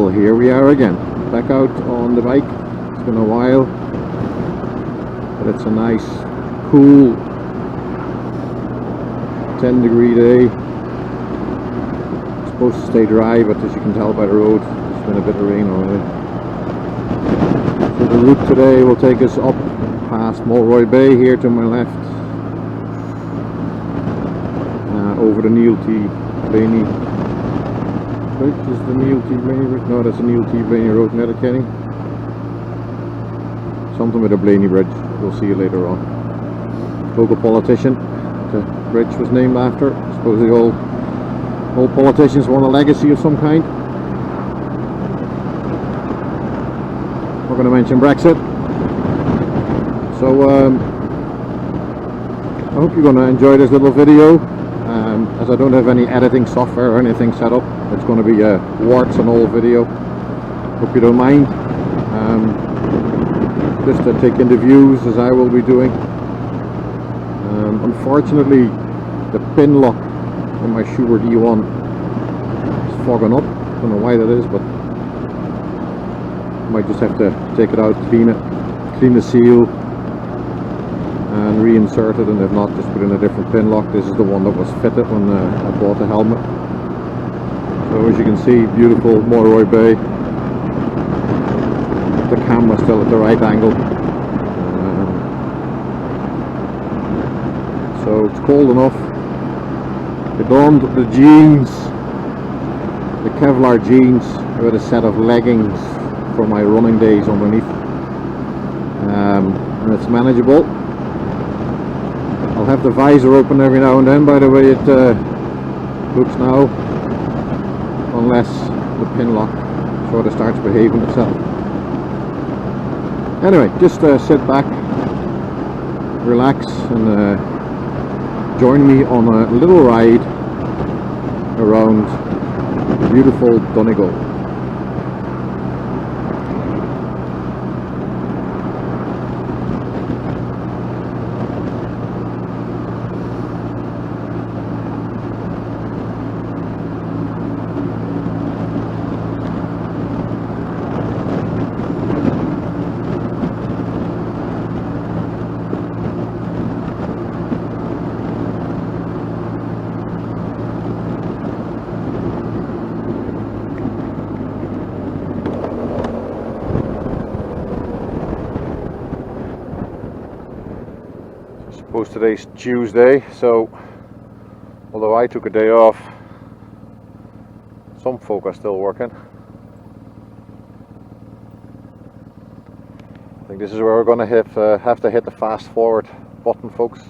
Well, here we are again, back out on the bike. It's been a while, but it's a nice, cool 10-degree day. It's supposed to stay dry, but as you can tell by the road, there's been a bit of rain already. So the route today will take us up past Mulroy Bay here to my left, over the Neil T. Blaney. Which is the Neil T. Blaney Bridge? No, that's the Neil T. Blaney Road in Letterkenny. Something with a Blaney Bridge. We'll see you later on. Local politician the bridge was named after. I suppose the old politicians want a legacy of some kind. We're going to mention Brexit. So I hope you're going to enjoy this little video. As I don't have any editing software or anything set up, it's going to be a warts and all video. Hope you don't mind. Just to take in the views as I will be doing. Unfortunately, the pin lock in my Schubert E1 is fogging up. I don't know why that is, but I might just have to take it out, clean it, clean the seal, and reinsert it, and if not, just put in a different pin lock. This is the one that was fitted when I bought the helmet. So as you can see, beautiful Mulroy Bay. The camera still at the right angle. So it's cold enough. I donned the jeans, the Kevlar jeans, with a set of leggings for my running days underneath, and it's manageable. I'll have the visor open every now and then, by the way it looks now, unless the pin lock sort of starts behaving itself. Anyway, just sit back, relax, and join me on a little ride around beautiful Donegal. Today's Tuesday, so although I took a day off, some folk are still working. I think this is where we're going to have to hit the fast forward button, folks.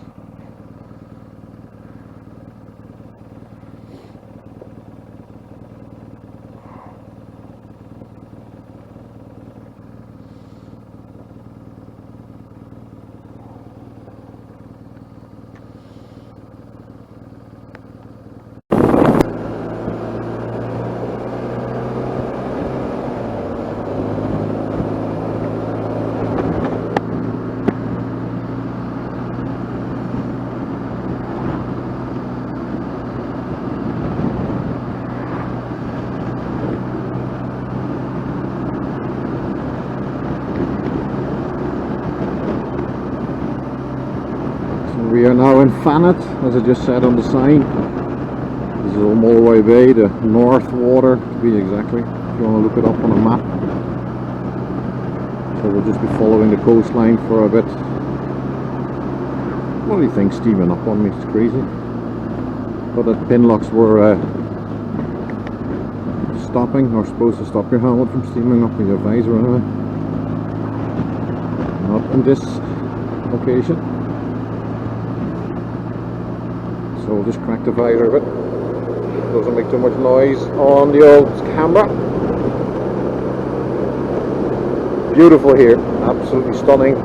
We are now in Fanad, as I just said on the sign. This is old Mulroy Bay, the north water to be exactly, if you want to look it up on a map. So we'll just be following the coastline for a bit. What do you think, steaming up on me? It's crazy. Thought that pin locks were stopping, or supposed to stop your helmet from steaming up with your visor anyway. Not on this occasion. So we'll just crack the visor a bit. Doesn't make too much noise on the old camera. Beautiful here, absolutely stunning.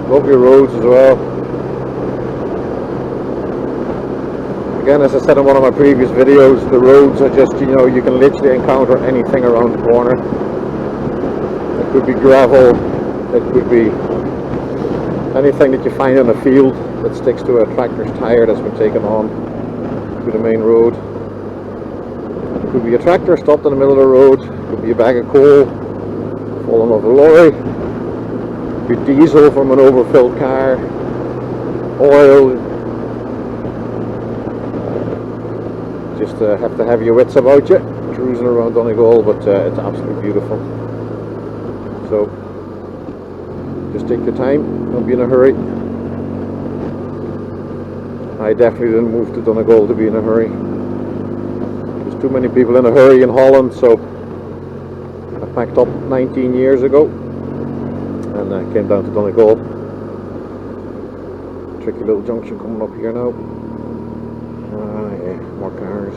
Lovely roads as well. Again, as I said in one of my previous videos, the roads are just, you know, you can literally encounter anything around the corner. It could be gravel, it could be anything that you find in a field that sticks to a tractor's tire that's been taken on to the main road. Could be a tractor stopped in the middle of the road, could be a bag of coal falling off a lorry, could be diesel from an overfilled car, oil. Just have to have your wits about you, cruising around Donegal, but it's absolutely beautiful. So just take your time, don't be in a hurry. I definitely didn't move to Donegal to be in a hurry. There's too many people in a hurry in Holland, so I packed up 19 years ago and I came down to Donegal. Tricky little junction coming up here now. Yeah, more cars.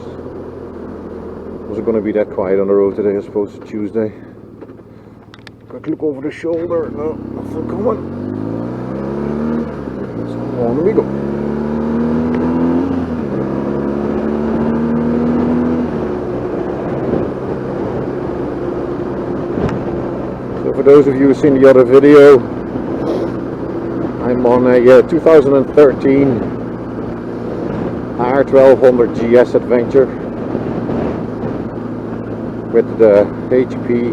Wasn't going to be that quiet on the road today, I suppose. It's Tuesday. Quick look over the shoulder. No, nothing coming. So on we go. So for those of you who've seen the other video, I'm on a 2013 R1200GSA Adventure with the HP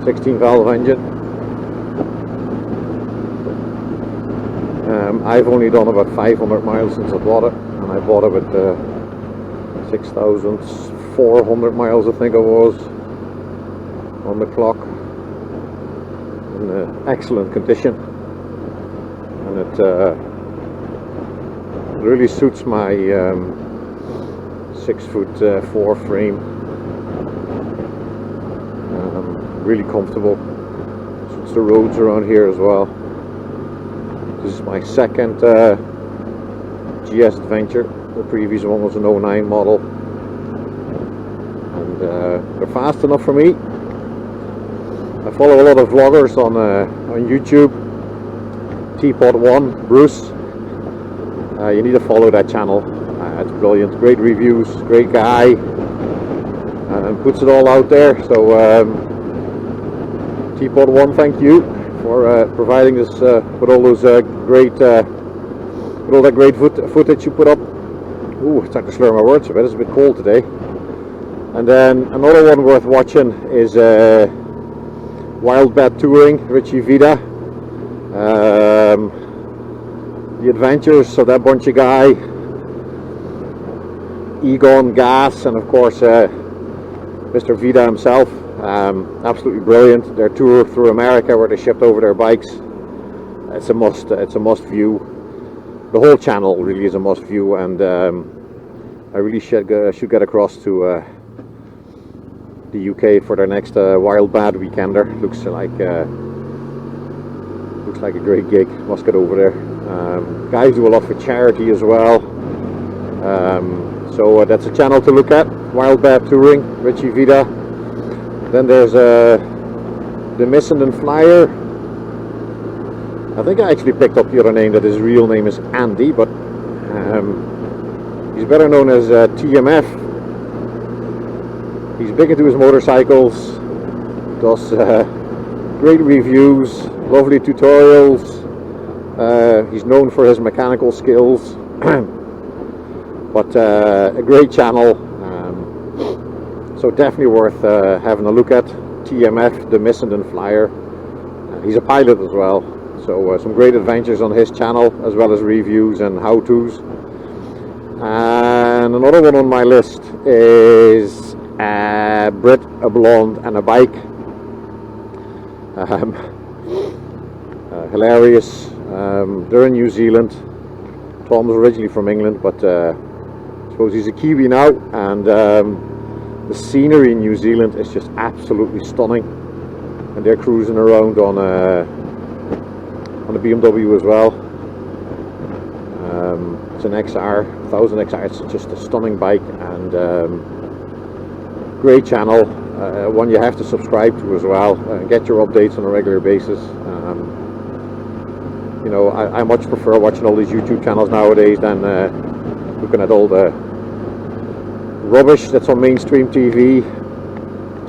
16 valve engine. I've only done about 500 miles since I bought it, and I bought it with 6,400 miles I think it was on the clock, in excellent condition, and it really suits my 6'4" frame. Really comfortable. Suits the roads around here as well. This is my second GS Adventure. The previous one was an 09 model, and they're fast enough for me. I follow a lot of vloggers on YouTube. Teapot1 Bruce. You need to follow that channel. It's brilliant. Great reviews. Great guy. And puts it all out there. So Teapot1, thank you for providing us with all those great footage you put up. Ooh, it's time to slur my words a bit. It's a bit cold today. And then another one worth watching is Wild Bat Touring, Richie Vida. The adventures of that bunch of guy, Egon Gas, and of course Mr. Vida himself. Absolutely brilliant. Their tour through America where they shipped over their bikes. It's a must view. The whole channel really is a must view, and I really should get across to the UK for their next Wild Bad Weekender. Looks like a great gig. Must get over there. Guys do a lot for charity as well. So that's a channel to look at. Wild Bad Touring, Richie Vida. Then there's the Missenden Flyer. I think I actually picked up the other name, that his real name is Andy, but he's better known as TMF. He's big into his motorcycles, does great reviews, lovely tutorials. He's known for his mechanical skills, but a great channel. So definitely worth having a look at. TMF, the Missenden Flyer. He's a pilot as well, so some great adventures on his channel, as well as reviews and how-tos. And another one on my list is a Brit, a blonde, and a bike. Hilarious. They're in New Zealand. Tom's originally from England, but I suppose he's a Kiwi now, and the scenery in New Zealand is just absolutely stunning, and they're cruising around on a BMW as well. It's an XR, 1000 XR. It's just a stunning bike, and great channel. One you have to subscribe to as well. Get your updates on a regular basis. You know, I much prefer watching all these YouTube channels nowadays than looking at all the rubbish that's on mainstream TV.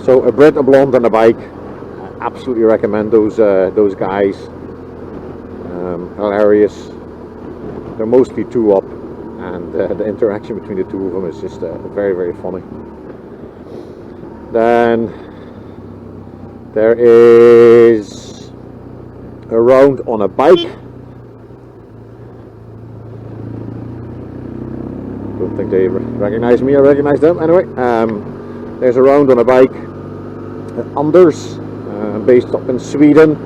So a Brit, a blonde, and a bike. I absolutely recommend those guys. Hilarious. They're mostly two up, and the interaction between the two of them is just very, very funny. Then there is a round on a bike. Don't think they recognize me, I recognize them. Anyway, there's a round on a bike at Anders, based up in Sweden.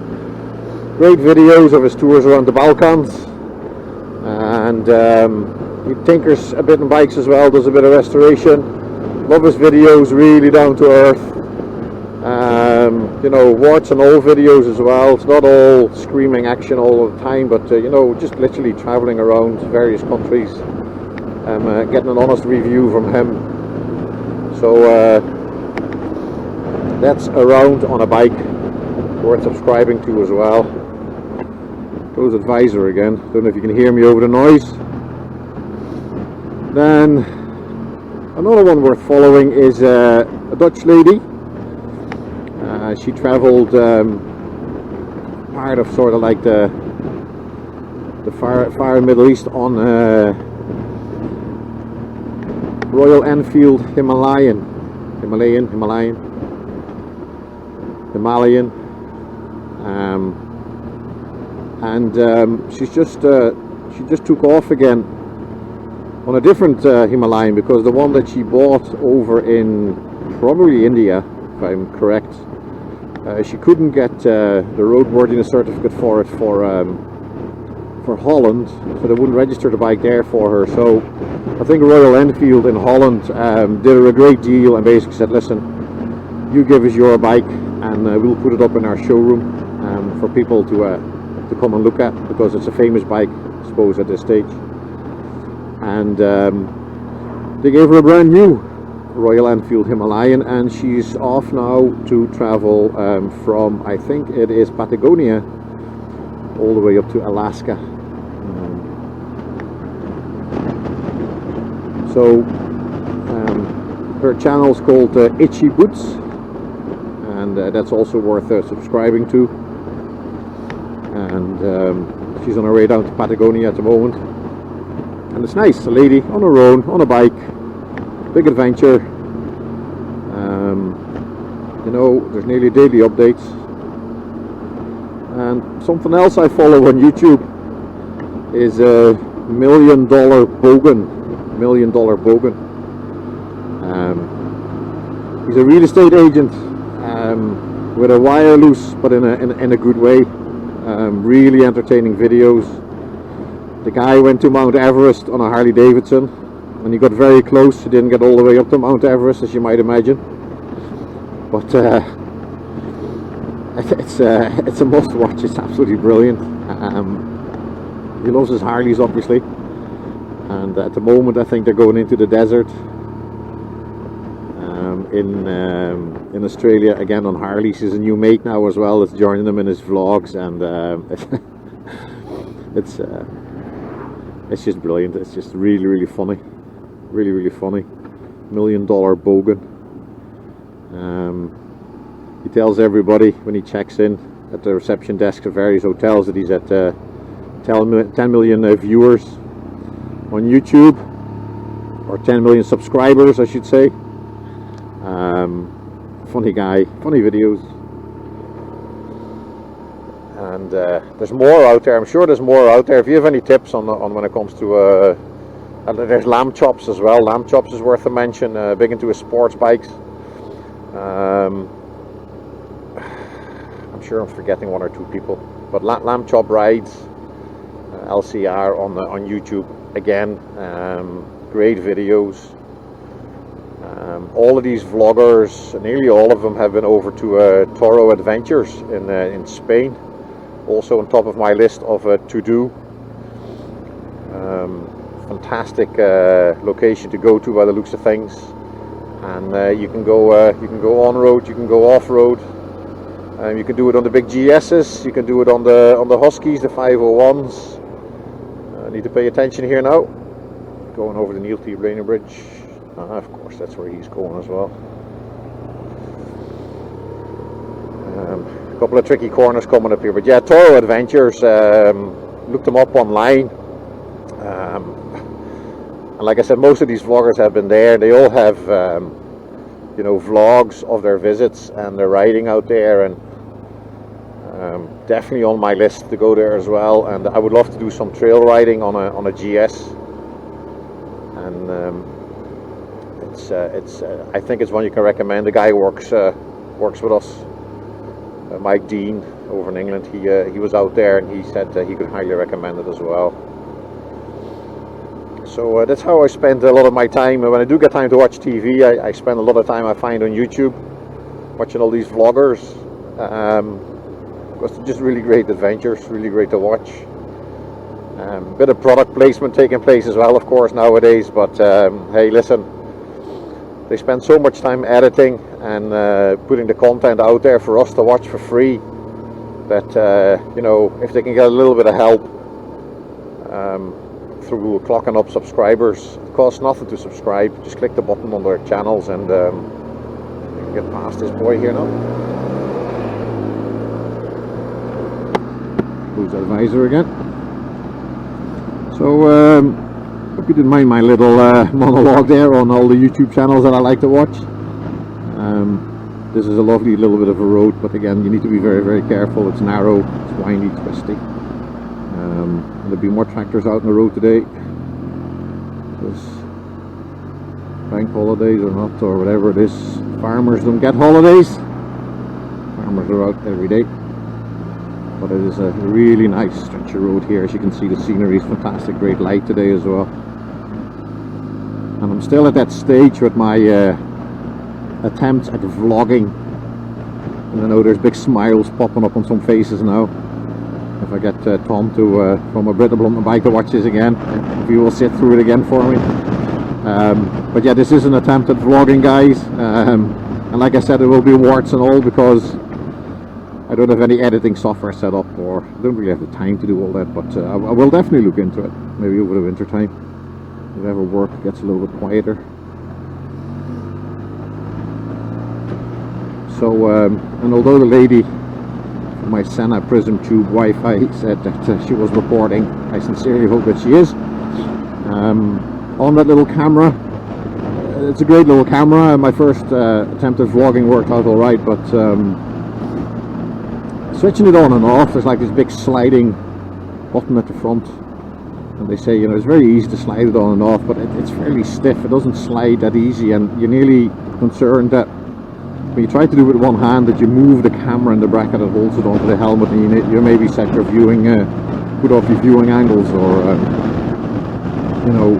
Great videos of his tours around the Balkans, and he tinkers a bit on bikes as well, does a bit of restoration. Love his videos, really down to earth. You know, warts and all videos as well. It's not all screaming action all the time, but you know, just literally traveling around various countries, getting an honest review from him. So that's a round on a bike, worth subscribing to as well. Close advisor again, don't know if you can hear me over the noise. Then another one worth following is a Dutch lady. She travelled part of sort of like the far Middle East on Royal Enfield Himalayan, and she just took off again on a different Himalayan, because the one that she bought over in probably India, if I'm correct, she couldn't get the roadworthiness certificate for it for Holland, so they wouldn't register the bike there for her. So I think Royal Enfield in Holland did her a great deal and basically said, listen, you give us your bike and we'll put it up in our showroom for people to come and look at, because it's a famous bike, I suppose, at this stage. And they gave her a brand new Royal Enfield Himalayan, and she's off now to travel from, I think it is Patagonia, all the way up to Alaska. So her channel's called Itchy Boots, and that's also worth subscribing to. And she's on her way down to Patagonia at the moment, and it's nice, a lady on her own, on a bike, big adventure. You know, there's nearly daily updates. And something else I follow on YouTube is a $1 million Bogan. He's a real estate agent with a wire loose, but in a good way. Really entertaining videos. The guy went to Mount Everest on a Harley Davidson, and he got very close. He didn't get all the way up to Mount Everest, as you might imagine, but it's a must watch. It's absolutely brilliant. He loves his Harleys, obviously, and at the moment I think they're going into the desert in Australia again on Harleys. He's a new mate now as well, that's joining them in his vlogs, and it's just brilliant. It's just really, really funny, really funny. $1 million Bogan. He tells everybody when he checks in at the reception desk of various hotels that he's at 10 million viewers on YouTube, or 10 million subscribers, I should say. Funny guy, funny videos, and there's more out there. I'm sure there's more out there. If you have any tips on when it comes to there's lamb chops as well. Lamb chops is worth a mention. Big into his sports bikes. I'm sure I'm forgetting one or two people, but lamb chop rides, LCR on YouTube again. Great videos. All of these vloggers, nearly all of them, have been over to Toro Adventures in Spain, also on top of my list of to do. Fantastic location to go to by the looks of things, and you can go on road, you can go off road, you can do it on the big GSs, you can do it on the Huskies, the 501s. I need to pay attention here now. Going over the Neil T. Blaney Bridge. Of course, that's where he's going as well. A couple of tricky corners coming up here, but yeah, Toro Adventures. Look them up online. And like I said, most of these vloggers have been there. They all have you know, vlogs of their visits and their riding out there, and definitely on my list to go there as well. And I would love to do some trail riding on a GS, and I think it's one you can recommend. The guy works with us, Mike Dean over in England. He was out there, and he said he could highly recommend it as well. So that's how I spend a lot of my time. When I do get time to watch TV, I spend a lot of time, I find, on YouTube, watching all these vloggers, because they're just really great adventures, really great to watch. Bit of product placement taking place as well, of course, nowadays, but hey, listen, they spend so much time editing and putting the content out there for us to watch for free, that you know, if they can get a little bit of help through clocking up subscribers, it costs nothing to subscribe. Just click the button on their channels, and you can get past this boy here now. Who's the advisor again? So hope you didn't mind my little monologue there on all the YouTube channels that I like to watch. This is a lovely little bit of a road, but again, you need to be very, very careful. It's narrow, it's windy, twisty. There'll be more tractors out on the road today, because bank holidays or not, or whatever it is, farmers don't get holidays. Farmers are out every day. But it is a really nice stretch of road here. As you can see, the scenery is fantastic. Great light today as well. And I'm still at that stage with my attempts at vlogging, and I know there's big smiles popping up on some faces now. If I get Tom to from a Britable on the bike to watch this again, if he will sit through it again for me. But yeah, this is an attempt at vlogging, guys, and like I said, it will be warts and all, because I don't have any editing software set up, or I don't really have the time to do all that. But I will definitely look into it, maybe over the winter time, whenever work gets a little bit quieter. So and although the lady, my Senna Prism Tube Wi-Fi, said that she was recording, I sincerely hope that she is. On that little camera, it's a great little camera. My first attempt at vlogging worked out alright, but switching it on and off, there's like this big sliding button at the front, and they say, you know, it's very easy to slide it on and off, but it's fairly stiff. It doesn't slide that easy, and you're nearly concerned that when you try to do it with one hand, that you move the camera and the bracket that holds it onto the helmet, and you maybe set your viewing, put off your viewing angles, or you know.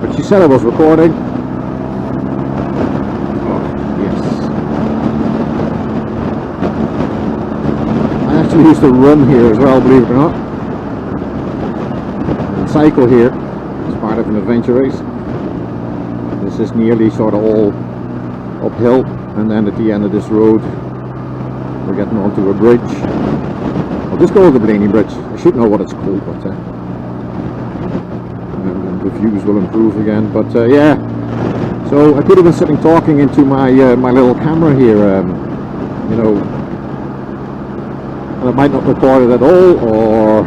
But she said I was recording. Oh, yes. I actually used to run here as well, believe it or not, and cycle here as part of an adventure race. This is nearly sort of all uphill. And then at the end of this road, we're getting onto a bridge. I'll just go over the Blaney Bridge. I should know what it's called, but the views will improve again. But yeah, so I could have been sitting talking into my my little camera here, you know, and I might not record it at all, or.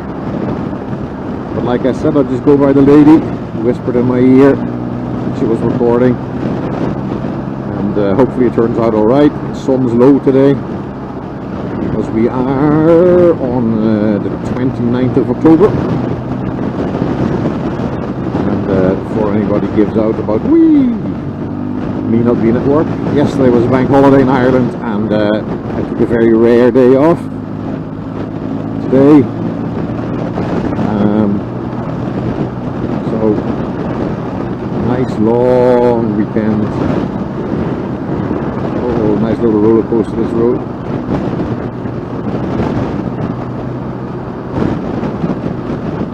But like I said, I'll just go by the lady who whispered in my ear she was recording. Hopefully it turns out alright. The sun's low today, because we are on the 29th of October. And before anybody gives out about me not being at work, yesterday was a bank holiday in Ireland, and I took a very rare day off today. So nice long weekend. Oh, nice little roller coaster this road.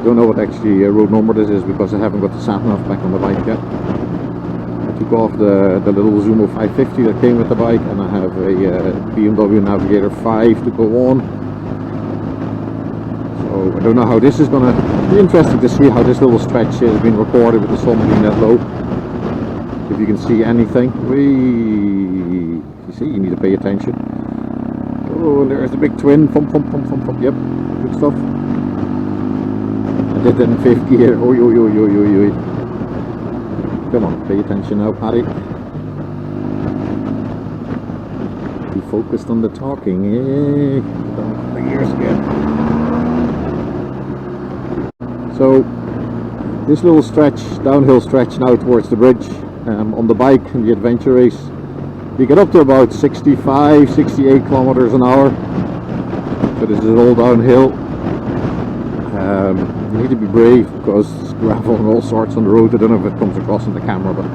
Don't know what actually road number this is, because I haven't got the sat nav back on the bike yet. I took off the little Zumo 550 that came with the bike, and I have a BMW Navigator 5 to go on. So I don't know how this is going to be. Interesting to see how this little stretch here has been recorded with the sun being that low. If you can see anything. You see, you need to pay attention. Oh, there's the big twin. Pump, pump, pump, pump, pump. Yep, good stuff. I did that in 5th gear. Oi, oi, oi, oi, oi, oi. Pay attention now, Paddy. Be focused on the talking. Hey, down the gears again. So this little stretch, downhill stretch now towards the bridge, on the bike in the adventure race, you get up to about 65, 68 kilometers an hour. So this is all downhill. You need to be brave because there's gravel and all sorts on the road. I don't know if it comes across in the camera, but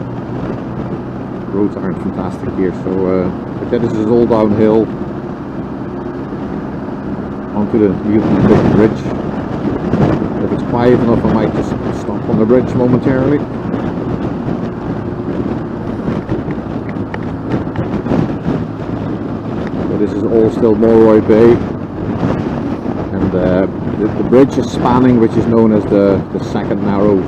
the roads aren't fantastic here. So but yeah, this is all downhill onto the Newton Bridge. If it's quiet enough, I might just stop on the bridge momentarily. So this is all still Mulroy Bay, and the bridge is spanning, which is known as the second narrows.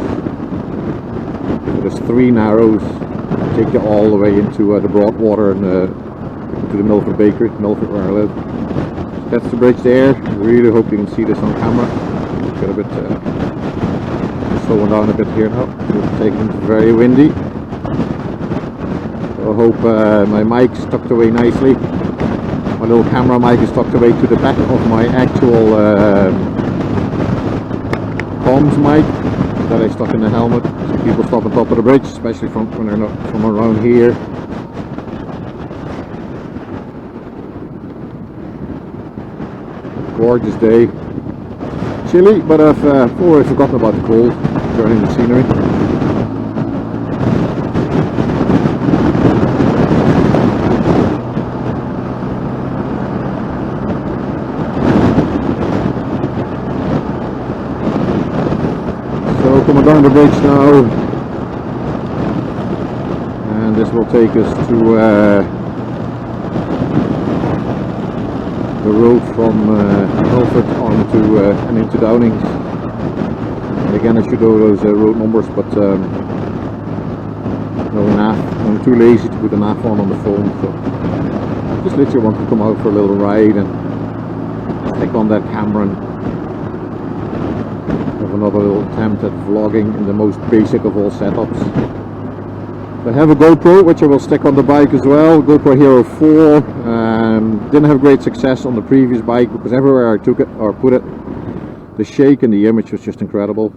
So there's 3 narrows that take you all the way into the Broadwater and to the Milford Bakery, Milford where I live. So that's the bridge there. I really hope you can see this on camera. Got a bit slowing down a bit here now. It's very windy. So I hope my mic's tucked away nicely. My little camera mic is tucked away to the back of my actual comms mic that I stuck in the helmet. So people stop on top of the bridge, especially when they're not from around here. Gorgeous day. Chilly, but I've already forgotten about the cold during the scenery. So coming down the bridge now, and this will take us to the road from Milford on to and into Downings. And again, I should know those road numbers, but no nav. I'm too lazy to put the nav on the phone, so just literally want to come out for a little ride and stick on that camera and have another little attempt at vlogging in the most basic of all setups. I have a GoPro, which I will stick on the bike as well, GoPro Hero 4. Didn't have great success on the previous bike because everywhere I took it or put it, the shake and the image was just incredible.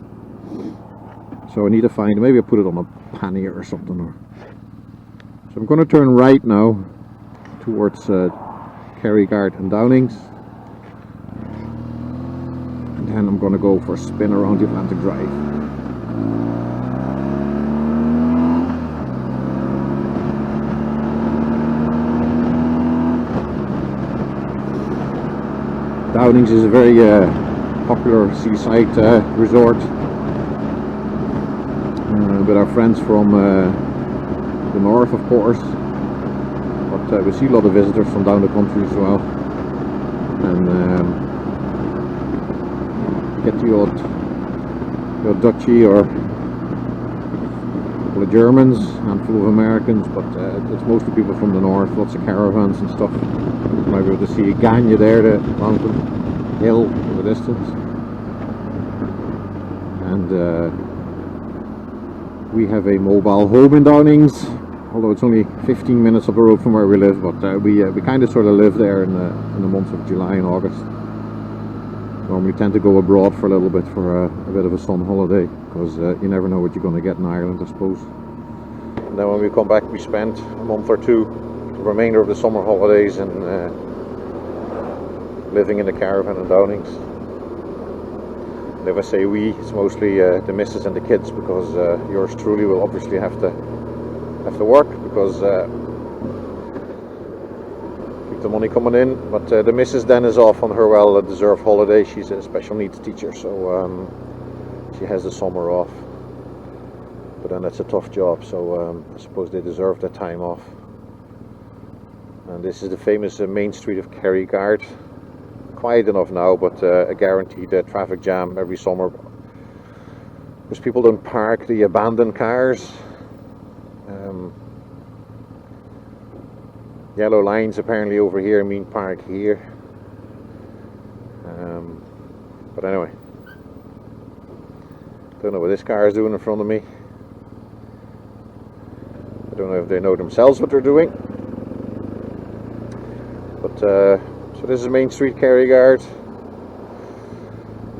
So I need to find, maybe I put it on a pannier or something. So I'm going to turn right now towards Kerrygard and Downings. And then I'm going to go for a spin around the Atlantic Drive. Downings is a very popular seaside resort with our friends from the north, of course, but we see a lot of visitors from down the country as well, and get the odd Dutchie or a couple of Germans, a handful of Americans, but it's mostly people from the north, lots of caravans and stuff. You might be able to see Ganya there, the mountain hill in the distance. And we have a mobile home in Downings, although it's only 15 minutes up the road from where we live, but we kind of sort of live there in the months of July and August. Normally tend to go abroad for a little bit for a bit of a sun holiday, because you never know what you're going to get in Ireland, I suppose. And then when we come back, we spend a month or two, the remainder of the summer holidays, and living in the caravan in Downings. And if I say we, it's mostly the missus and the kids, because yours truly will obviously have to work, because keep the money coming in. But the missus then is off on her well-deserved holiday. She's a special needs teacher, so she has the summer off. But then it's a tough job, so I suppose they deserve that time off. And this is the famous main street of Kerrygard. Quiet enough now, but a guaranteed traffic jam every summer, because people don't park the abandoned cars. Yellow lines apparently over here mean park here. But anyway, don't know what this car is doing in front of me. don't know if they know themselves what they're doing. But so this is Main Street Kerryguard,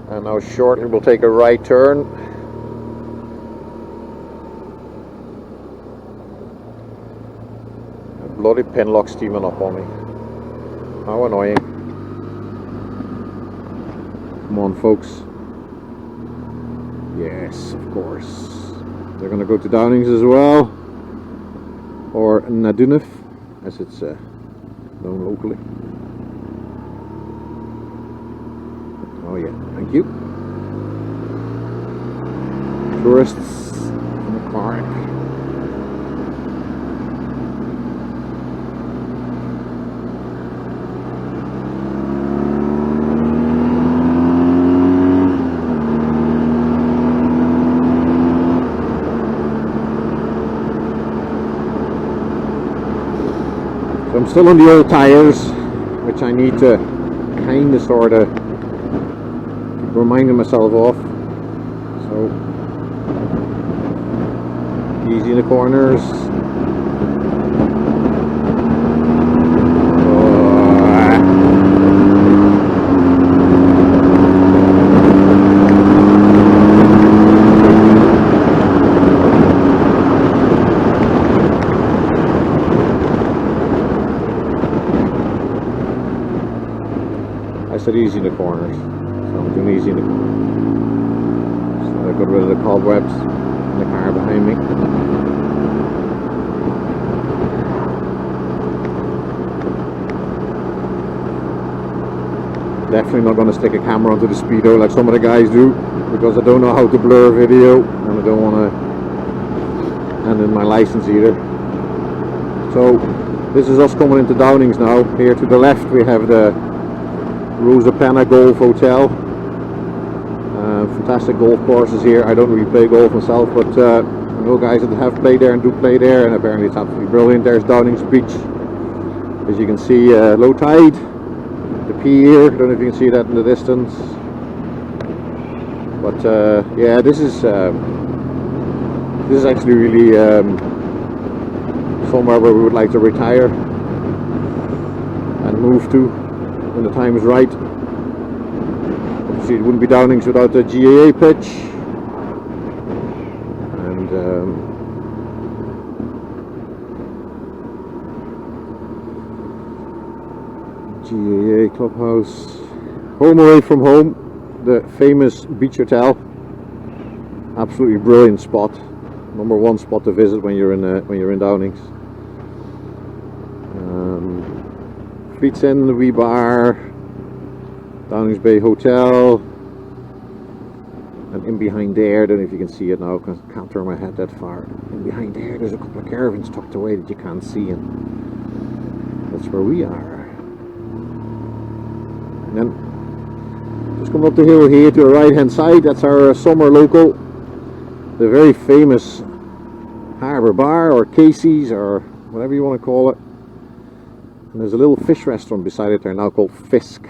and now shortly we'll take a right turn. A bloody pinlock steaming up on me. How annoying. Come on, folks. Yes, of course. They're going to go to Downings as well, or Nadunif, as it's known locally. Oh yeah, thank you. Tourists in the park. So I'm still on the old tires, which I need to kind of sort of keep reminding myself of. So easy in the corners. I said easy in the corners, so I'm doing easy in the corners. So I got rid of the cobwebs in the car behind me. Definitely not going to stick a camera onto the speedo like some of the guys do, because I don't know how to blur video, and I don't want to hand in my license either. So this is us coming into Downings now. Here to the left we have the Rosguill Golf Hotel. Fantastic golf courses here. I don't really play golf myself, but I know guys that have played there and do play there, and apparently it's absolutely brilliant. There's Downings Beach. As you can see, low tide. The pier, I don't know if you can see that in the distance. But yeah, this is actually really somewhere where we would like to retire and move to when the time is right. Obviously it wouldn't be Downings without the GAA pitch, and GAA clubhouse. Home away from home, the famous beach hotel. Absolutely brilliant spot. #1 spot to visit when you're in Downings. Fleet's Inn, the wee bar, Downings Bay Hotel, and in behind there, I don't know if you can see it now because I can't turn my head that far. In behind there, there's a couple of caravans tucked away that you can't see, and that's where we are. And then just coming up the hill here to the right hand side, that's our summer local, the very famous Harbour Bar, or Casey's, or whatever you want to call it. And there's a little fish restaurant beside it there now called Fisk,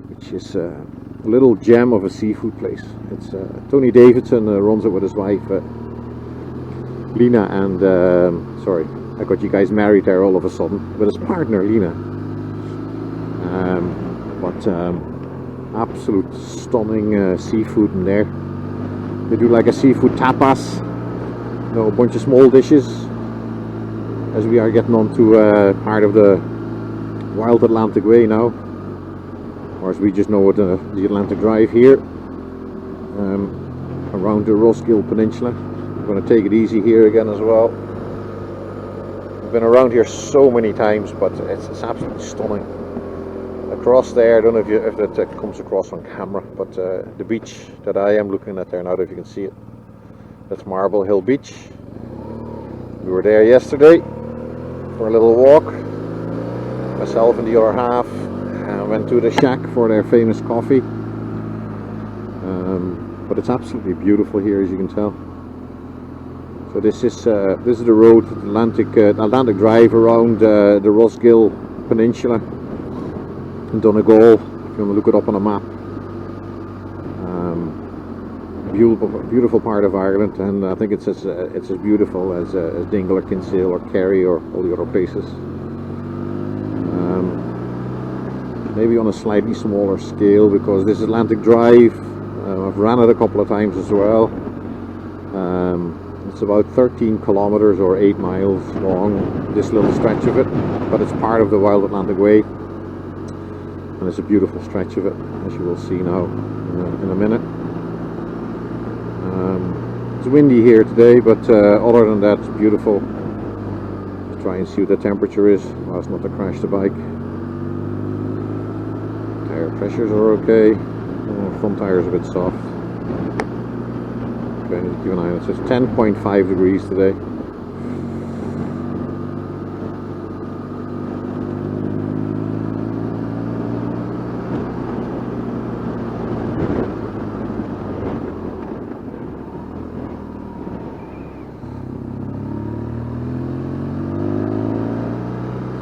which is a little gem of a seafood place. It's Tony Davidson runs it with his wife Lena, and sorry, I got you guys married there all of a sudden, with his partner Lena. But absolute stunning seafood in there. They do like a seafood tapas, you know, a bunch of small dishes, as we are getting on to part of the Wild Atlantic Way now, or as we just know it, the Atlantic Drive here, around the Rosguill Peninsula. I'm going to take it easy here again as well. I've been around here so many times, but it's absolutely stunning. Across there, I don't know if it comes across on camera, but the beach that I am looking at there now, if you can see it, that's Marble Hill Beach. We were there yesterday for a little walk, myself and the other half, and went to the shack for their famous coffee. But it's absolutely beautiful here, as you can tell. So this is the road, Atlantic Drive around the Rosguill Peninsula in Donegal, if you want to look it up on a map. beautiful part of Ireland, and I think it's as beautiful as Dingle or Kinsale or Kerry or all the other places. Maybe on a slightly smaller scale, because this is Atlantic Drive. I've ran it a couple of times as well. It's about 13 kilometers or 8 miles long, this little stretch of it, but it's part of the Wild Atlantic Way, and it's a beautiful stretch of it, as you will see now in a minute. It's windy here today, but other than that, it's beautiful. Just try and see what the temperature is, whilst not to crash the bike. Tire pressures are okay. Front tire is a bit soft. Okay, I need to keep an eye on it. So it's 10.5 degrees today.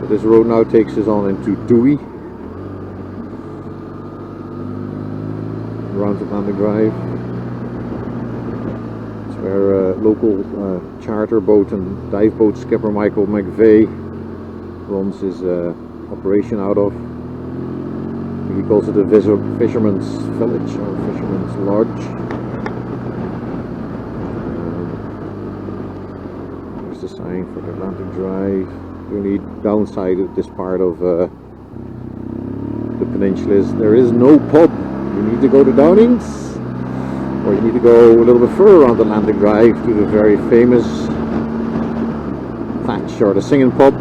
This road now takes us on into Dewey, around Atlantic Drive. It's where local charter boat and dive boat skipper Michael McVeigh runs his operation out of. He calls it a fisherman's village or fisherman's lodge. There's the sign for Atlantic Drive. The only downside of this part of the peninsula is there is no pub. You need to go to Downings, or you need to go a little bit further around Atlantic Drive to the very famous Thatch or the Singing Pub.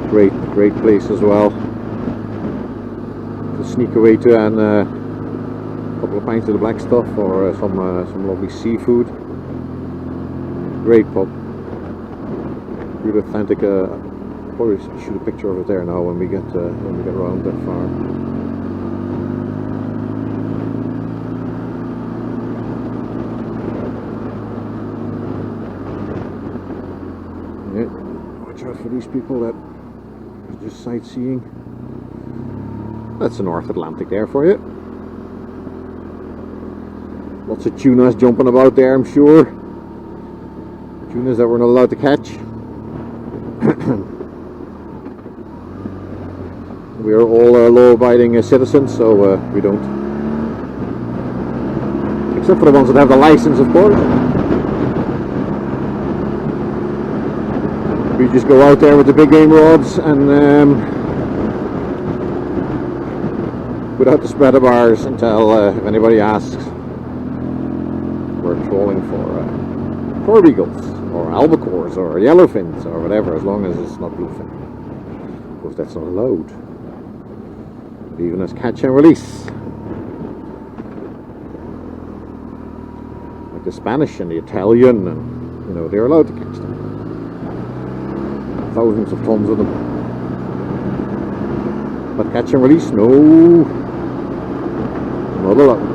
Great place as well to sneak away to, and a couple of pints of the black stuff or some lovely seafood. Great pub. Really authentic. I'll probably shoot a picture of it there now when we get around that far. Yeah, watch out for these people that are just sightseeing. That's the North Atlantic there for you. Lots of tunas jumping about there, I'm sure. Tunas that we're not allowed to catch. We are all law-abiding citizens, so we don't. Except for the ones that have the license, of course. We just go out there with the big game rods and without the spread of bars until if anybody asks. We're trolling for beagles or albacores or yellowfins or whatever, as long as it's not bluefin, because that's not allowed. But even as catch and release, like the Spanish and the Italian, and they're allowed to catch them. Thousands of tons of them. But catch and release, no, not allowed.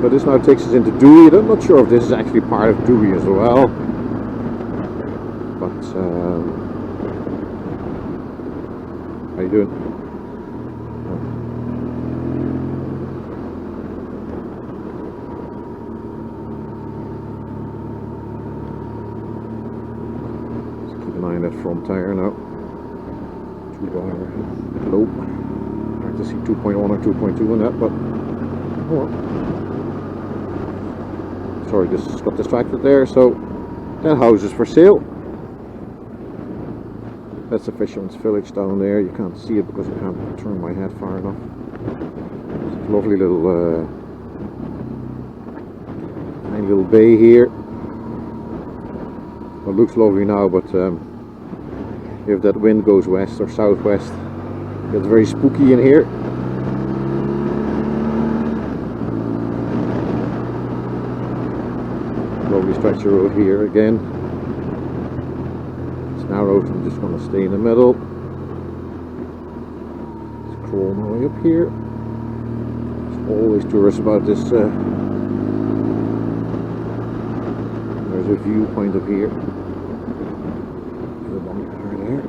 So this now takes us into Dewey. I'm not sure if this is actually part of Dewey as well. But how you doing? Just keep an eye on that front tire now. 2-bar low. Hard to see 2.1 or 2.2 on that, but oh well. Sorry, just got distracted there. So that house is for sale. That's the fisherman's village down there. You can't see it because I can't turn my head far enough. It's a lovely little tiny little bay here. Well, it looks lovely now, but if that wind goes west or southwest, it gets very spooky in here. Lovely stretch of road here again. It's narrow, so I'm just going to stay in the middle. Let's crawl my way up here. There's always tourists about this. There's a viewpoint up here. There's a bonfire there.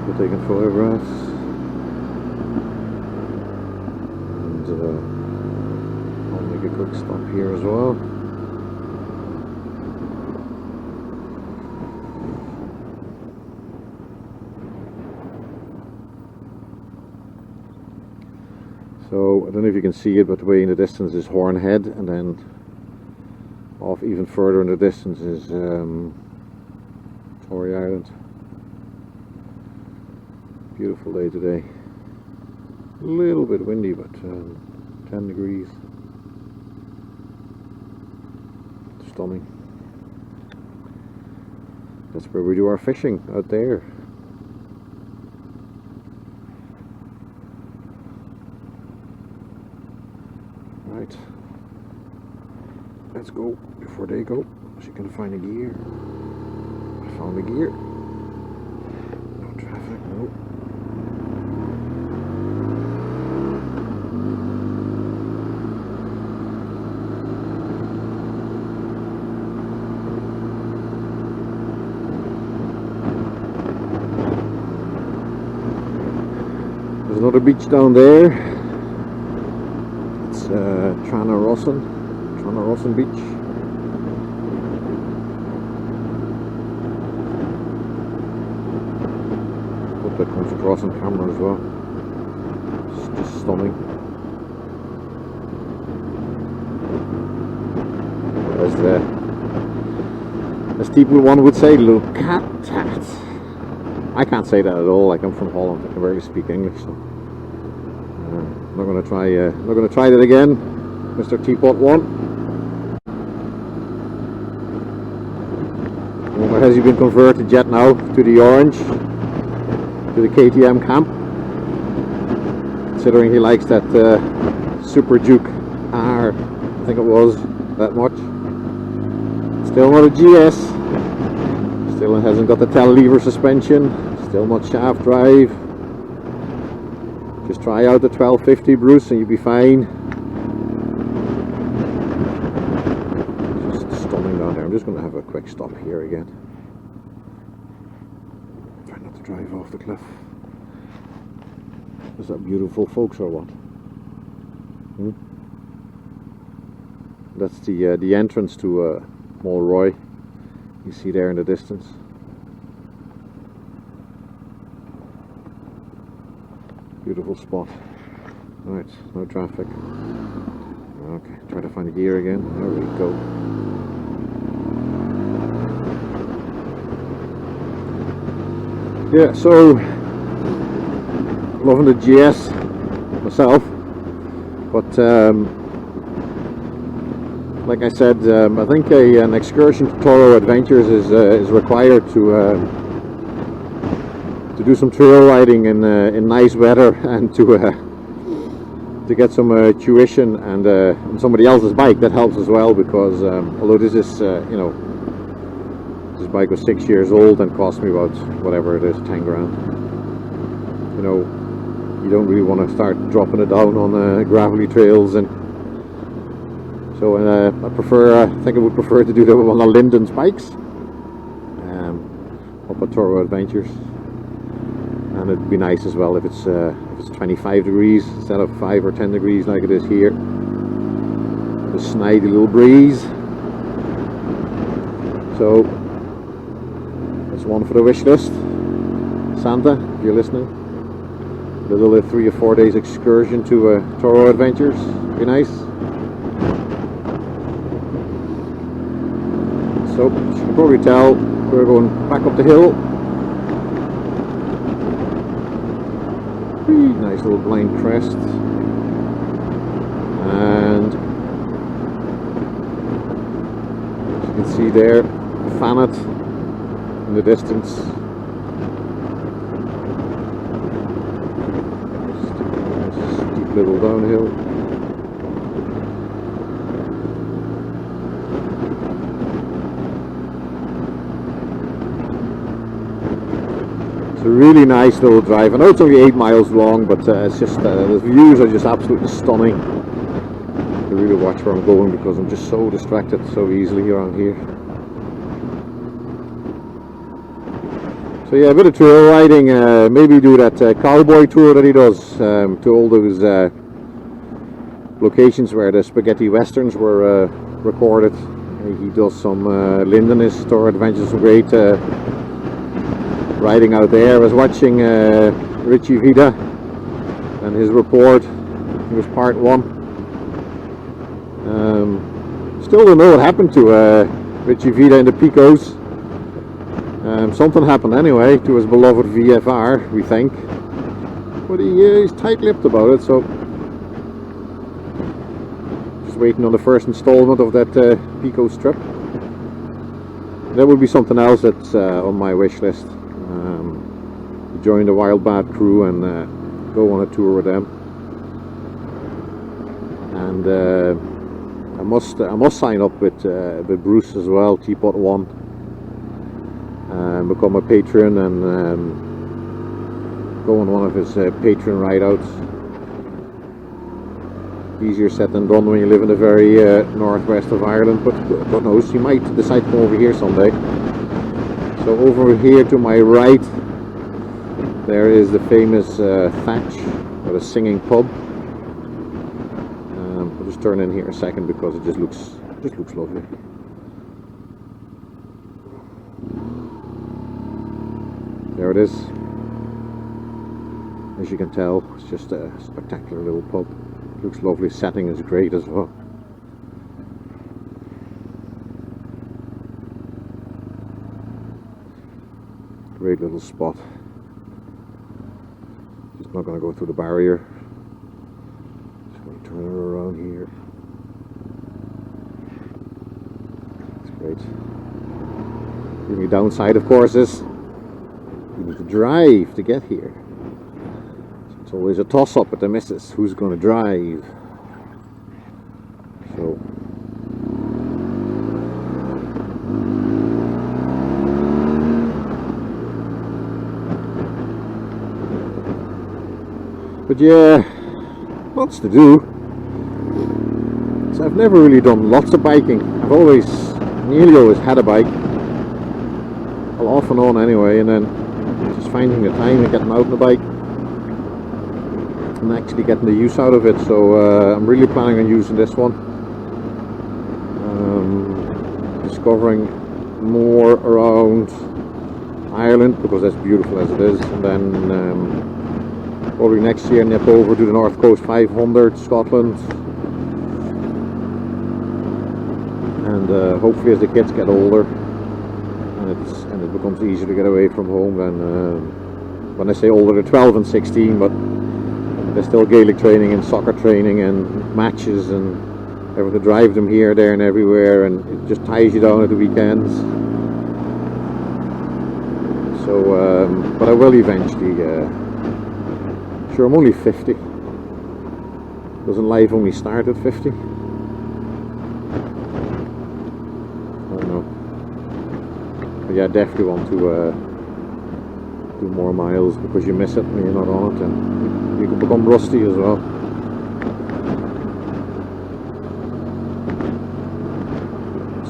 people taking photographs, and I'll make a quick stop here as well. So I don't know if you can see it, but way in the distance is Hornhead, and then off even further in the distance is Tory Island. Beautiful day today. A little bit windy, but 10 degrees. Stunning. That's where we do our fishing, out there. Right. Let's go before they go. So you can find a gear. I found a gear. No traffic, no. There's another beach down there. It's Tranarossan Beach. Hope that comes across on camera as well. It's just stunning. As people one would say, look at that. I can't say that at all. Like, I'm from Holland, I can barely speak English, so I'm not going to try. Not going to try that again, Mr. Teapot One. Or has he been converted yet now to the orange, to the KTM camp? Considering he likes that Super Duke R, I think it was, that much. Still not a GS. Still hasn't got the tail lever suspension. Still not shaft drive. Just try out the 1250 Bruce and you'll be fine. Just stunning down there. I'm just going to have a quick stop here again. Try not to drive off the cliff. Is that beautiful, folks, or what? That's the entrance to Mulroy. You see there in the distance. Beautiful spot. Right, no traffic. Okay, try to find a gear again. There we go. Yeah, so loving the GS myself, but like I said, I think an excursion to Toro Adventures is required to do some trail riding in nice weather, and to get some tuition and on somebody else's bike. That helps as well, because although this is this bike was 6 years old and cost me about whatever it is, 10 grand. You know, you don't really want to start dropping it down on gravelly trails, and so I think I would prefer to do that with one of Linden's bikes up at Toro Adventures. And it'd be nice as well if it's 25 degrees instead of 5 or 10 degrees like it is here. The snidey little breeze. So that's one for the wish list. Santa, if you're listening, a little 3 or 4 days excursion to Toro Adventures. Be nice. So as you can probably tell, we're going back up the hill. Nice little blind crest, and as you can see there, Fanad in the distance. Steep little downhill. A really nice little drive. I know it's only 8 miles long, but it's just the views are just absolutely stunning. I really watch where I'm going, because I'm just so distracted so easily around here. So So yeah, a bit of trail riding, maybe do that cowboy tour that he does to all those locations where the spaghetti westerns were recorded. He does some Lindenist tour adventures, some great riding out there. I was watching Richie Vida and his report. It was part 1. Still don't know what happened to Richie Vida in the Picos. Something happened anyway to his beloved VFR, we think, but he's tight-lipped about it, so just waiting on the first installment of that Picos trip. That would be something else that's on my wish list. Join the Wild Bad crew and go on a tour with them. And I must sign up with Bruce as well, Teapot One. Become a patron and go on one of his patron ride-outs. Easier said than done when you live in the very northwest of Ireland, but God knows, he might decide to come over here someday. So over here to my right, there is the famous Thatch, or the Singing Pub. I'll just turn in here a second because it just looks lovely. There it is. As you can tell, it's just a spectacular little pub. It looks lovely, setting is great as well. Great little spot. Just not going to go through the barrier. Just going to turn it around here. It's great. The only downside, of course, is you need to drive to get here. So it's always a toss-up with the missus. Who's going to drive? So but yeah, lots to do. So I've never really done lots of biking. I've nearly always had a bike. Well, off and on anyway, and then just finding the time and getting out on the bike and actually getting the use out of it. So I'm really planning on using this one. Discovering more around Ireland because that's beautiful as it is, and then probably next year nip over to the North Coast 500, Scotland, and hopefully as the kids get older and it becomes easier to get away from home, then when I say older, they're 12 and 16, but there's still Gaelic training and soccer training and matches, and having to drive them here, there and everywhere, and it just ties you down at the weekends. So but I will eventually. Sure, I'm only 50. Doesn't life only start at 50? I don't know. But yeah, I definitely want to do more miles because you miss it when you're not on it, and you can become rusty as well.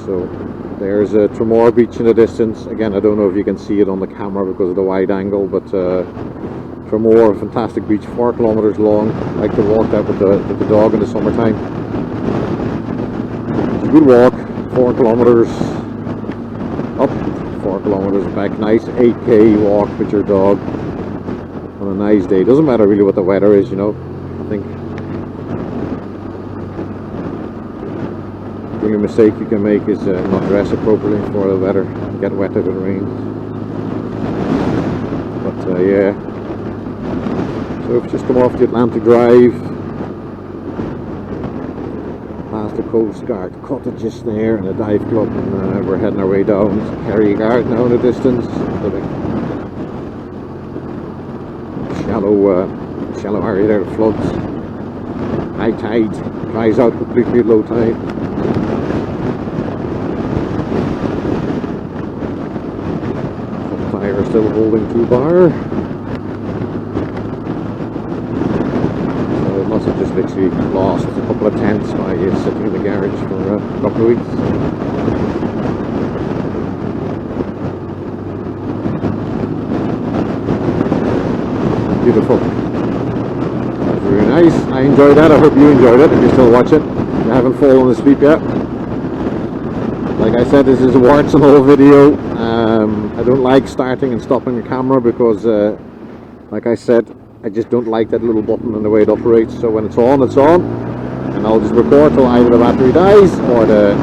So there's Tramore Beach in the distance. Again, I don't know if you can see it on the camera because of the wide angle, but Tramore, fantastic beach, 4 kilometers long. I like to walk that with the dog in the summertime. It's a good walk, 4 kilometers up, 4 kilometers back. Nice 8k walk with your dog on a nice day. Doesn't matter really what the weather is, you know. I think the only mistake you can make is not dress appropriately for the weather, get wet if it rains. But yeah. So we've just come off the Atlantic Drive, past the Coast Guard cottages there and a dive club, and we're heading our way down to Kerry Guard now in the distance. The big shallow area there, the floods. High tide dries out completely at low tide. The tyre is still holding 2 bar. Must have just literally lost a couple of tents by sitting in the garage for a couple of weeks. Beautiful. That's very nice. I enjoyed that. I hope you enjoyed it if you're still watching. You haven't fallen asleep yet. Like I said, this is a warts and all video. I don't like starting and stopping the camera because, like I said, I just don't like that little button and the way it operates. So when it's on, it's on. And I'll just record till either the battery dies or the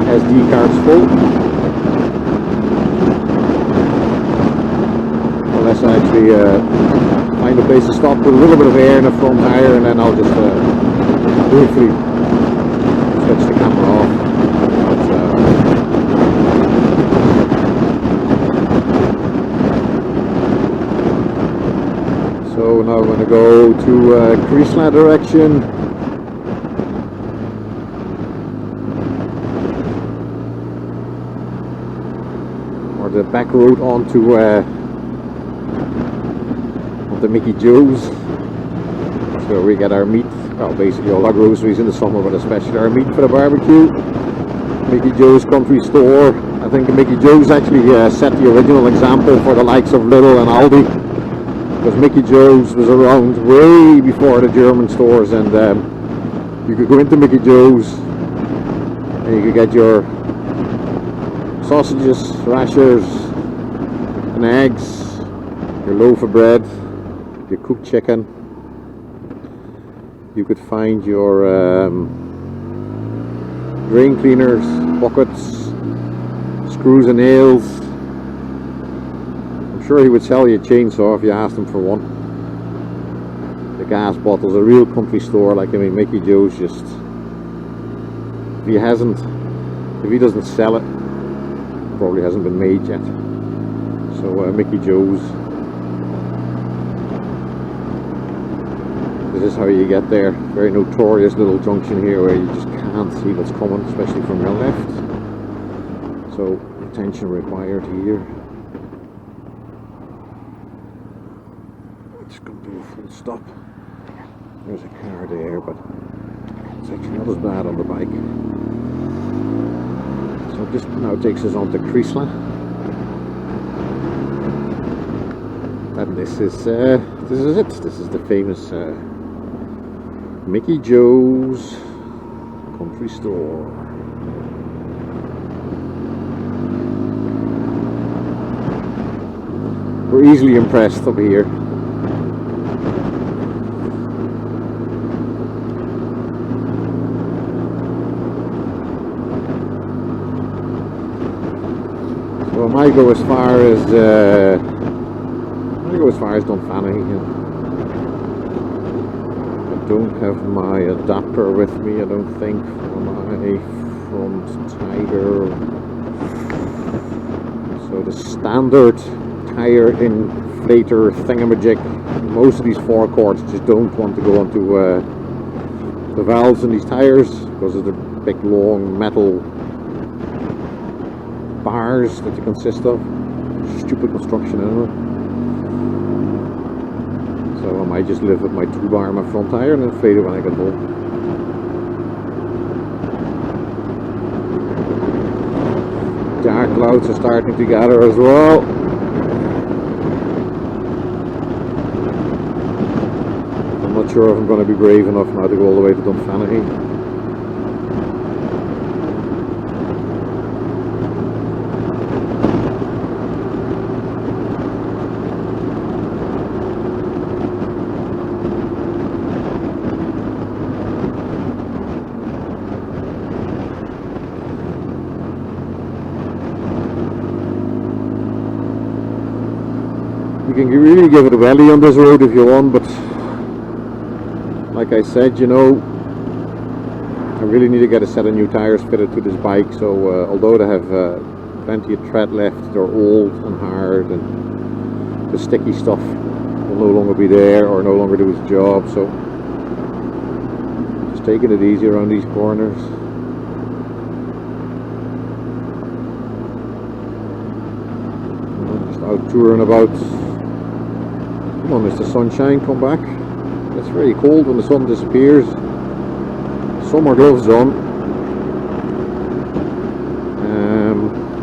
SD card's full. Unless I actually find a place to stop with a little bit of air in the front tire, and then I'll just briefly switch the camera off. So now I'm going to go to Creasla direction. Or the back road onto Mickey Joe's. So we get our meat, well basically all our groceries in the summer, but especially our meat for the barbecue. Mickey Joe's country store. I think Mickey Joe's actually set the original example for the likes of Lidl and Aldi. Because Mickey Joe's was around way before the German stores, and you could go into Mickey Joe's and you could get your sausages, rashers and eggs, your loaf of bread, your cooked chicken. You could find your drain cleaners, buckets, screws and nails. I'm sure he would sell you a chainsaw if you asked him for one. The gas bottles, a real country store. Like, I mean, Mickey Joe's just, if he doesn't sell it, probably hasn't been made yet. So Mickey Joe's, this is how you get there. Very notorious little junction here where you just can't see what's coming, especially from your left. So attention required here. Just going to do a full stop. There's a car there, but it's actually not as bad on the bike. So it just now takes us on to Creasla. And this is it. This is the famous Mickey Joe's country store. We're easily impressed over here. So I might go as far as Dunfanny. I don't have my adapter with me, I don't think, for my front tire. So the standard tire inflator thingamajig, most of these forecourts just don't want to go onto the valves in these tires because of the big long metal bars that they consist of. Stupid construction anyway. So I might just live with my 2-bar in my front tire and inflate it when I get home. Dark clouds are starting to gather as well. I'm not sure if I'm going to be brave enough now to go all the way to Dunfanny. You can really give it a welly on this road if you want, but like I said, you know, I really need to get a set of new tires fitted to this bike. So although they have plenty of tread left, they're old and hard, and the sticky stuff will no longer be there or no longer do its job. So just taking it easy around these corners. Just out touring about. Come on, Mr. Sunshine, come back. It's very cold when the sun disappears. Summer gloves on.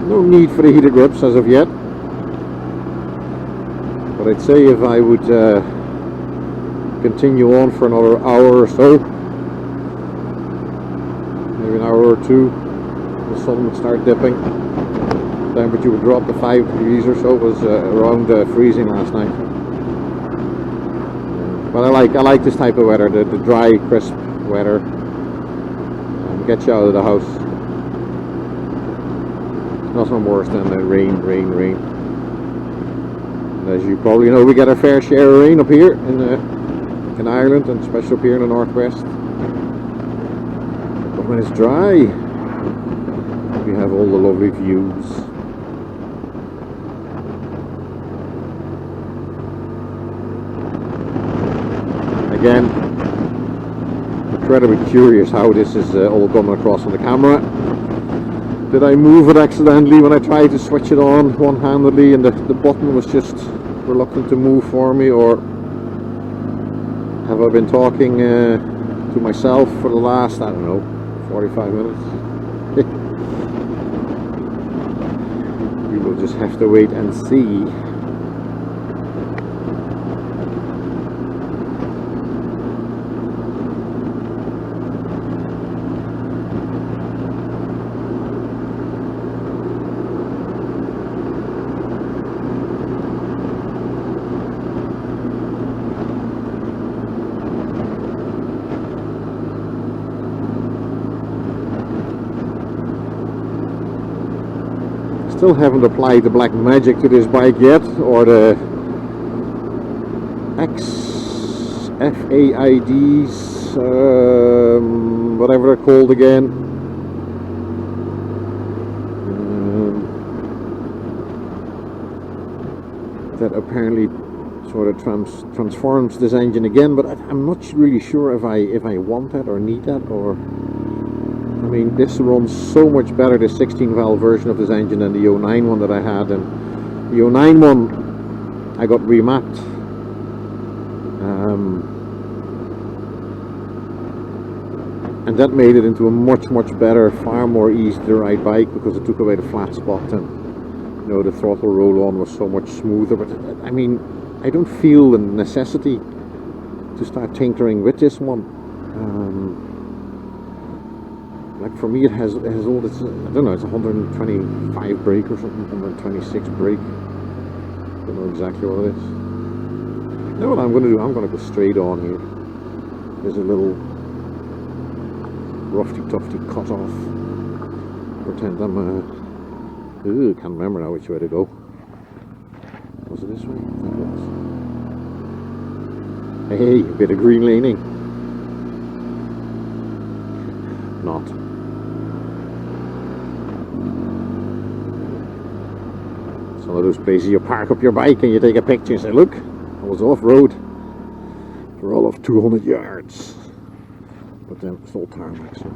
No need for the heated grips as of yet. But I'd say if I would continue on for another hour or so, maybe an hour or two, the sun would start dipping. Temperature would drop to 5 degrees or so. It was around freezing last night. But I like this type of weather, the dry, crisp weather. Get you out of the house. Nothing worse than the rain. And as you probably know, we get our fair share of rain up here in Ireland, and especially up here in the northwest. But when it's dry, we have all the lovely views. Again, incredibly curious how this is all coming across on the camera. Did I move it accidentally when I tried to switch it on one-handedly and the button was just reluctant to move for me, or have I been talking to myself for the last, I don't know, 45 minutes? We will just have to wait and see. Still haven't applied the black magic to this bike yet, or the XFAIDs, whatever they're called again. That apparently sort of transforms this engine again, but I'm not really sure if I want that or need that, or I mean, this runs so much better, the 16 valve version of this engine, than the 09 one that I had. And the 09 one I got remapped, and that made it into a much better, far more easy to ride bike, because it took away the flat spot, and you know, the throttle roll on was so much smoother. But I mean, I don't feel the necessity to start tinkering with this one. Like for me, it has all this, I don't know, it's 125 brake or something, 126 brake. Don't know exactly what it is. You know what I'm going to do? I'm going to go straight on here. There's a little roughy-tufty cut off. Pretend I'm can't remember now which way to go. Was it this way? I think it was. Hey, a bit of green laning. Not. Some of those places you park up your bike and you take a picture and say, look, I was off-road for all of 200 yards. But then it's all tarmac, so.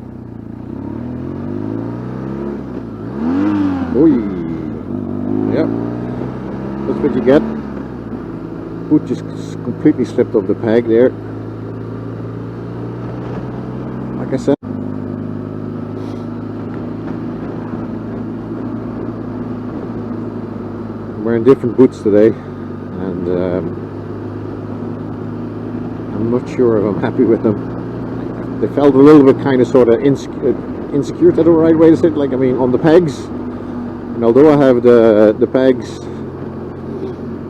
Oi! Yep. That's what you get. Boot just completely slipped off the peg there. Like I said. I'm wearing different boots today, and I'm not sure if I'm happy with them. They felt a little bit kind of sort of insecure, is that the right way to say it? Like, I mean, on the pegs, and although I have the pegs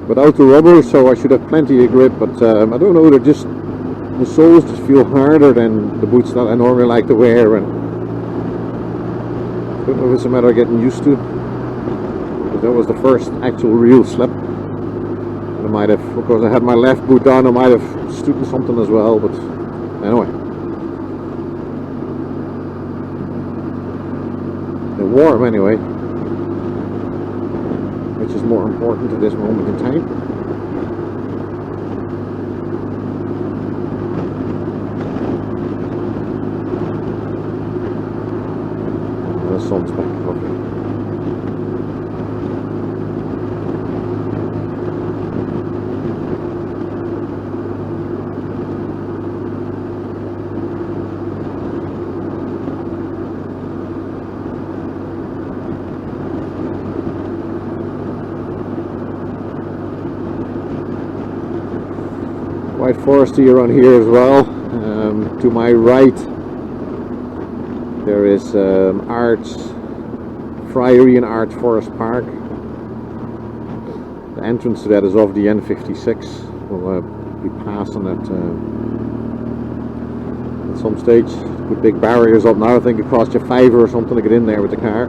without the rubber, so I should have plenty of grip, but I don't know, they're just, the soles just feel harder than the boots that I normally like to wear, and I don't know if it's a matter of getting used to. That was the first actual real slip. And I might have, because I had my left boot down, I might have stood in something as well, but anyway. They're warm anyway, which is more important at this moment in time. The sun's back up. quite foresty around here as well. To my right there is Arts Friary and Arts Forest Park. The entrance to that is off the N56. We'll be passing it at some stage. With big barriers up now. I think it cost you £5 or something to get in there with the car.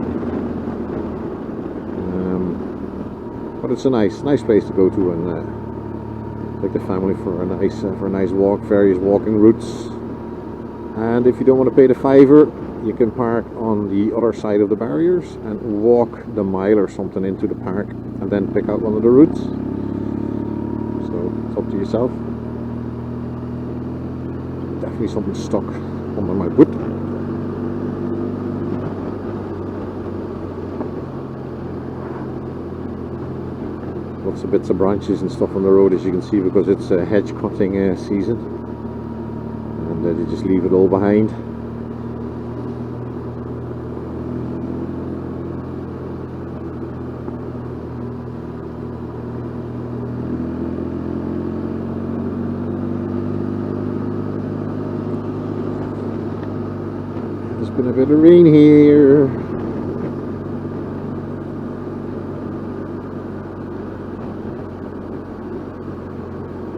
But it's a nice place to go to and take the family for a nice walk. Various walking routes. And if you don't want to pay the £5, you can park on the other side of the barriers and walk the mile or something into the park and then pick out one of the routes. So it's up to yourself. Definitely something stuck under my boot. Lots of bits of branches and stuff on the road, as you can see, because it's a hedge cutting season, and they just leave it all behind. There's been a bit of rain here.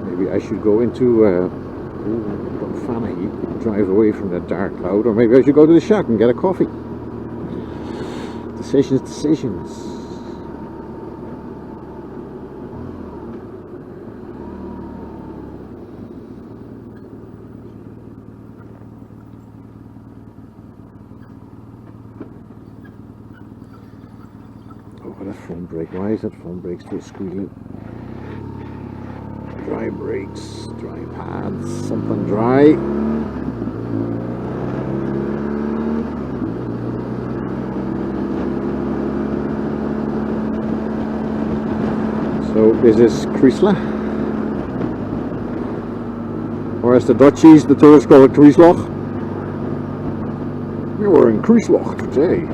Maybe I should go into Fanad, drive away from that dark cloud, or maybe I should go to the shack and get a coffee. Decisions. Oh, that front brake. Why is that front brake still squealing? Dry brakes, dry pads, something dry. So this is Chrysler, or as the Dutchies, the tourists call it Chrysler. We were in Chrysler today.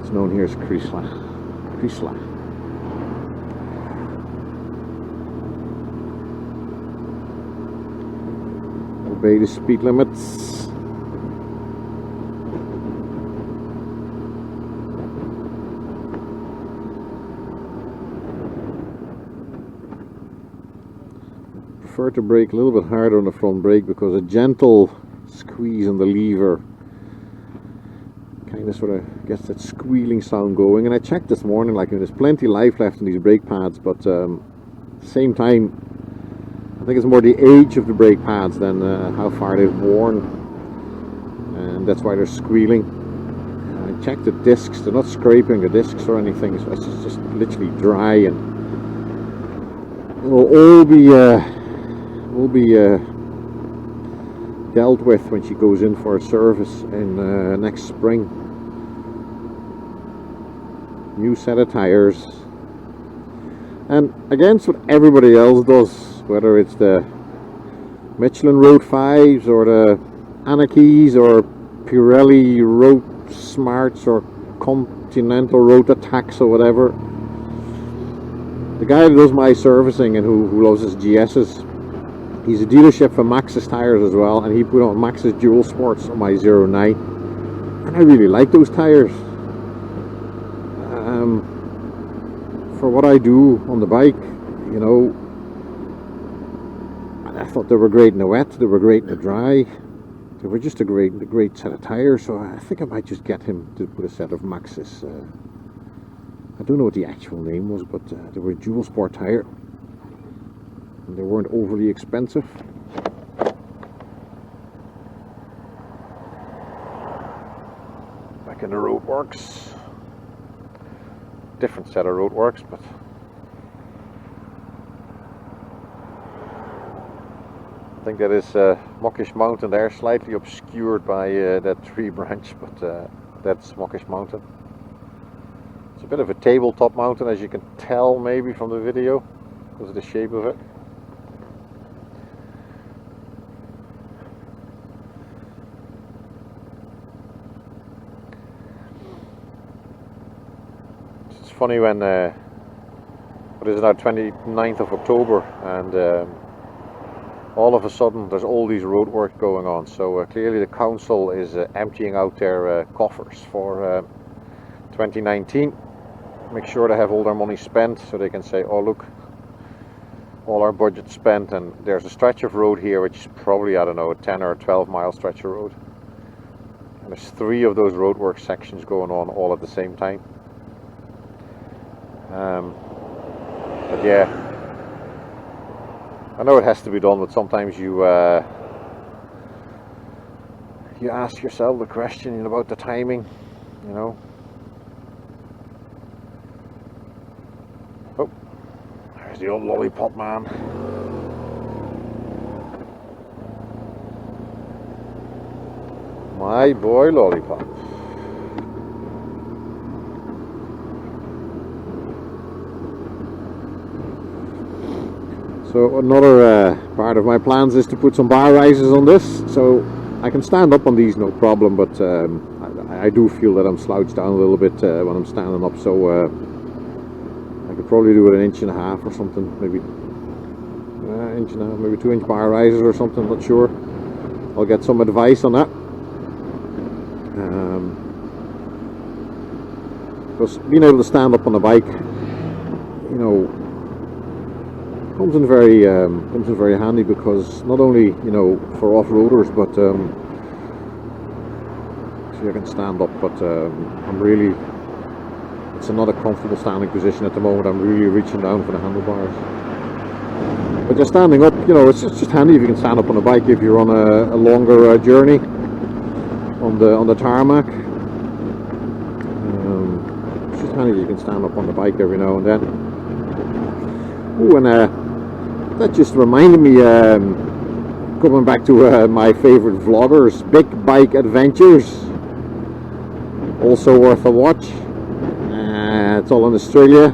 It's known here as Chrysler. Obey the speed limits. Prefer to brake a little bit harder on the front brake, because a gentle squeeze on the lever kind of sort of gets that squealing sound going. And I checked this morning, like, there's plenty of life left in these brake pads, but at the same time, I think it's more the age of the brake pads than how far they've worn, and that's why they're squealing. I checked the discs; they're not scraping the discs or anything, so it's just literally dry, and it will all be dealt with when she goes in for a service in next spring. New set of tires, and against what everybody else does, whether it's the Michelin Road 5s or the Anarchies or Pirelli Road Smarts or Continental Road Attacks or whatever, the guy who does my servicing and who loves his GS's, he's a dealership for Maxxis tires as well, and he put on Maxxis Dual Sports on my 09, and I really like those tires. For what I do on the bike, you know, I thought they were great in the wet, they were great in the dry, they were just a great set of tires. So I think I might just get him to put a set of Maxxis. I don't know what the actual name was, but they were a dual sport tire, and they weren't overly expensive. Back in the roadworks, different set of roadworks, but I think that is Muckish Mountain there, slightly obscured by that tree branch, but that's Muckish Mountain. It's a bit of a tabletop mountain, as you can tell maybe from the video, because of the shape of it. It's funny when But it is now 29th of October, and all of a sudden there's all these road work going on. So clearly the council is emptying out their coffers for 2019. Make sure they have all their money spent, so they can say, oh look, all our budget spent. And there's a stretch of road here which is probably, I don't know, a 10 or 12 mile stretch of road, and there's 3 of those roadwork sections going on all at the same time. But yeah, I know it has to be done, but sometimes you ask yourself the question about the timing, you know. Oh, there's the old lollipop man. My boy Lollipop. So another part of my plans is to put some bar risers on this, so I can stand up on these no problem, but I do feel that I'm slouched down a little bit when I'm standing up, so I could probably do it 1.5 inches or something, maybe 1.5 inches, maybe 2-inch bar risers or something, not sure. I'll get some advice on that. Because being able to stand up on a bike, you know, comes in very handy, because not only, you know, for off-roaders, but so I can stand up, but I'm really, it's not a comfortable standing position at the moment. I'm really reaching down for the handlebars. But just standing up, you know, it's just handy if you can stand up on a bike if you're on a longer journey on the tarmac. It's just handy if you can stand up on the bike every now and then. Ooh, and that just reminded me, coming back to my favorite vloggers, Big Bike Adventures, also worth a watch. It's all in Australia.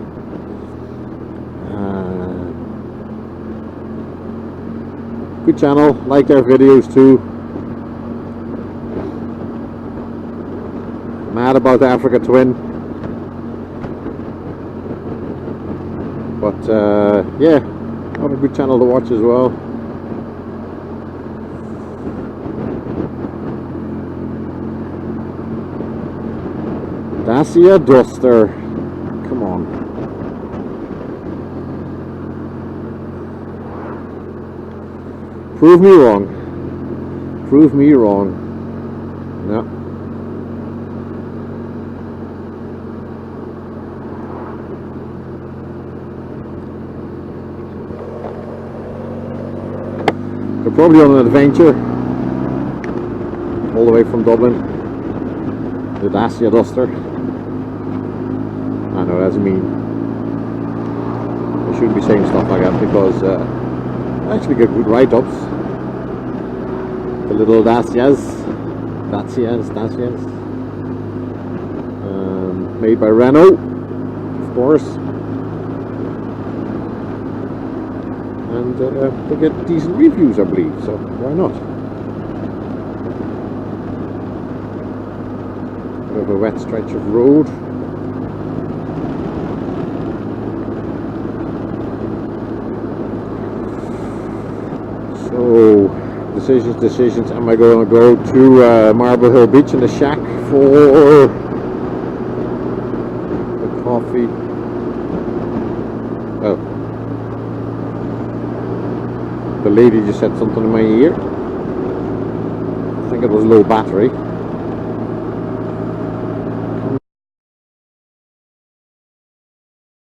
Good channel, like their videos too. Mad about the Africa Twin. But yeah, not a good channel to watch as well. Dacia Duster, come on. Prove me wrong. Prove me wrong. No. They're probably on an adventure all the way from Dublin. The Dacia Duster. I know that's mean. I shouldn't be saying stuff like that, because I actually get good write-ups. The little Dacias, made by Renault, of course. And they get decent reviews, I believe, so why not? Bit of a wet stretch of road. So, decisions. Am I going to go to Marble Hill Beach in the shack for a coffee? Oh. The lady just said something in my ear. I think it was low battery.